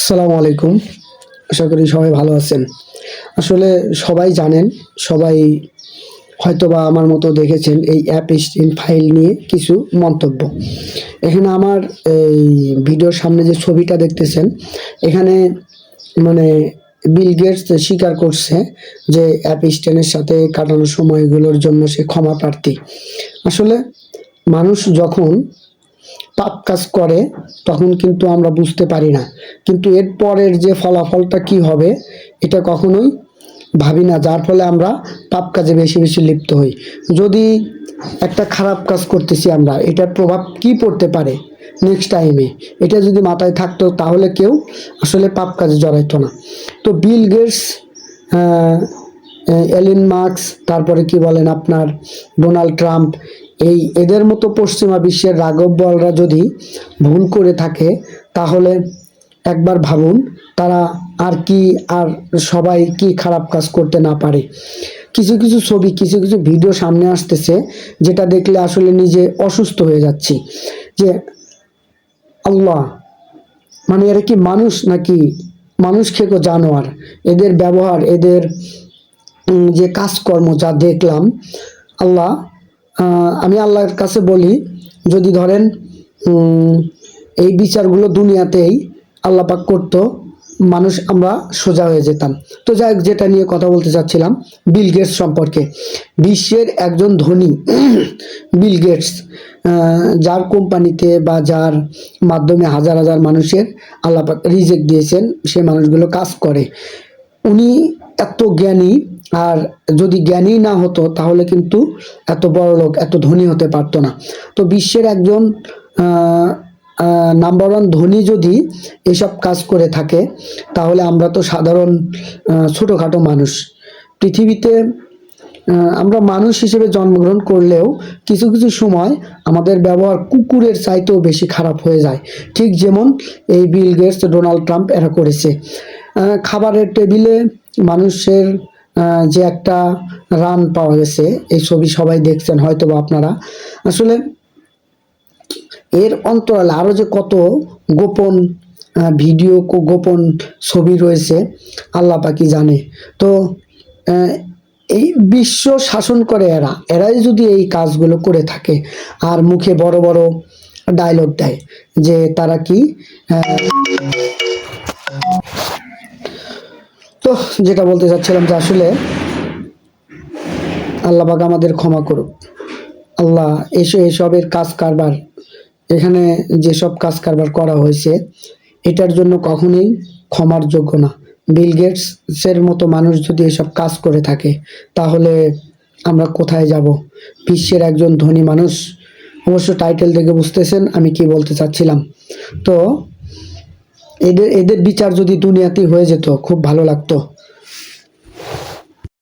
আসসালামু আলাইকুম। আশা করি সবাই ভালো আছেন। আসলে সবাই জানেন, সবাই হয়তোবা আমার মতো দেখেছেন এই অ্যাপ স্টিম ফাইল নিয়ে কিছু মন্তব্য। এখানে আমার এই ভিডিওর সামনে যে ছবিটা দেখতেছেন, এখানে মানে বিল গেটস স্বীকার করছে যে অ্যাপ স্টেনের সাথে কাটানো সময়গুলোর জন্য সে ক্ষমা প্রার্থী। আসলে মানুষ যখন পাপ কাজ করে তখন কিন্তু আমরা বুঝতে পারি না, কিন্তু এর পরের যে ফলাফলটা কি হবে এটা কখনোই ভাবি না, যার ফলে আমরা পাপ কাজে বেশি বেশি লিপ্ত হই। যদি একটা খারাপ কাজ করতেছি আমরা, এটার প্রভাব কি পড়তে পারে নেক্সট টাইমে, এটা যদি মাথায় থাকতো তাহলে কেউ আসলে পাপ কাজে জড়াইতো না। তো বিল গেটস, এলিন মার্কস, তারপরে কি বলেন আপনার ডোনাল্ড ট্রাম্প, এদের মতো পশ্চিমা বিশ্বের রাঘব বলরা যদি ভুল করে থাকে, তাহলে একবার ভাবুন তারা আর সবাই কি খারাপ কাজ করতে না পারে। কিছু কিছু ছবি, কিছু কিছু ভিডিও সামনে আসতেছে যেটা দেখলে আসলে নিজে অসুস্থ হয়ে যাচ্ছি, যে আল্লাহ, মানে এরা কি মানুষ নাকি মানুষ খেকো জানোয়ার। এদের ব্যবহার, এদের যে কাজকর্ম যা দেখলাম, আল্লাহ, আমি আল্লাহর কাছে বলি, যদি ধরেন এই বিচারগুলো দুনিয়াতেই আল্লাহ পাক করতো, মানুষ আমরা সোজা হয়ে যেতাম। তো যাই হোক, যেটা নিয়ে কথা বলতে চাচ্ছিলাম বিল গেটস সম্পর্কে। বিশ্বের একজন ধনী বিল গেটস, যার কোম্পানিতে বা যার মাধ্যমে হাজার হাজার মানুষের আল্লাহ পাক রিজেক্ট দিয়েছেন, সে মানুষগুলো কাজ করে। উনি এত জ্ঞানী, আর যদি জ্ঞানী না হতো তাহলে কিন্তু এত বড় লোক, এত ধনী হতে পারতো না। তো বিশ্বের একজন নাম্বার ওয়ান ধনী যদি এসব কাজ করে থাকে, তাহলে আমরা তো সাধারণ ছোটোখাটো মানুষ। পৃথিবীতে আমরা মানুষ হিসেবে জন্মগ্রহণ করলেও কিছু কিছু সময় আমাদের ব্যবহার কুকুরের চাইতেও বেশি খারাপ হয়ে যায়, ঠিক যেমন এই বিল গেটস, ডোনাল্ড ট্রাম্প এরা করেছে। খাবারের টেবিলে মানুষের যে একটা রান পাওয়া গেছে, এই ছবি সবাই দেখছেন হয়তো বা আপনারা। আসলে এর অন্তরালে আরও যে কত গোপন ভিডিও, গোপন ছবি রয়েছে আল্লাহ পাকই জানে। তো এই বিশ্ব শাসন করে এরাই যদি এই কাজগুলো করে থাকে, আর মুখে বড় বড় ডায়লগ দেয় যে তারা কি, তো যেটা বলতে চাচ্ছিলাম যে আসলে আল্লাহ পাক আমাদের ক্ষমা করুক। আল্লাহ, এসবের কাজ কারবার, এখানে যেসব কাজ কারবার করা হয়েছে এটার জন্য কখনোই ক্ষমার যোগ্য না। বিল গেটসের মতো মানুষ যদি এসব কাজ করে থাকে, তাহলে আমরা কোথায় যাব? বিশ্বের একজন ধনী মানুষ, অবশ্য টাইটেল দেখে বুঝতেছেন আমি কি বলতে চাচ্ছিলাম। তো এদের বিচার যদি দুনিয়াতেই হয়ে যেত খুব ভালো লাগতো।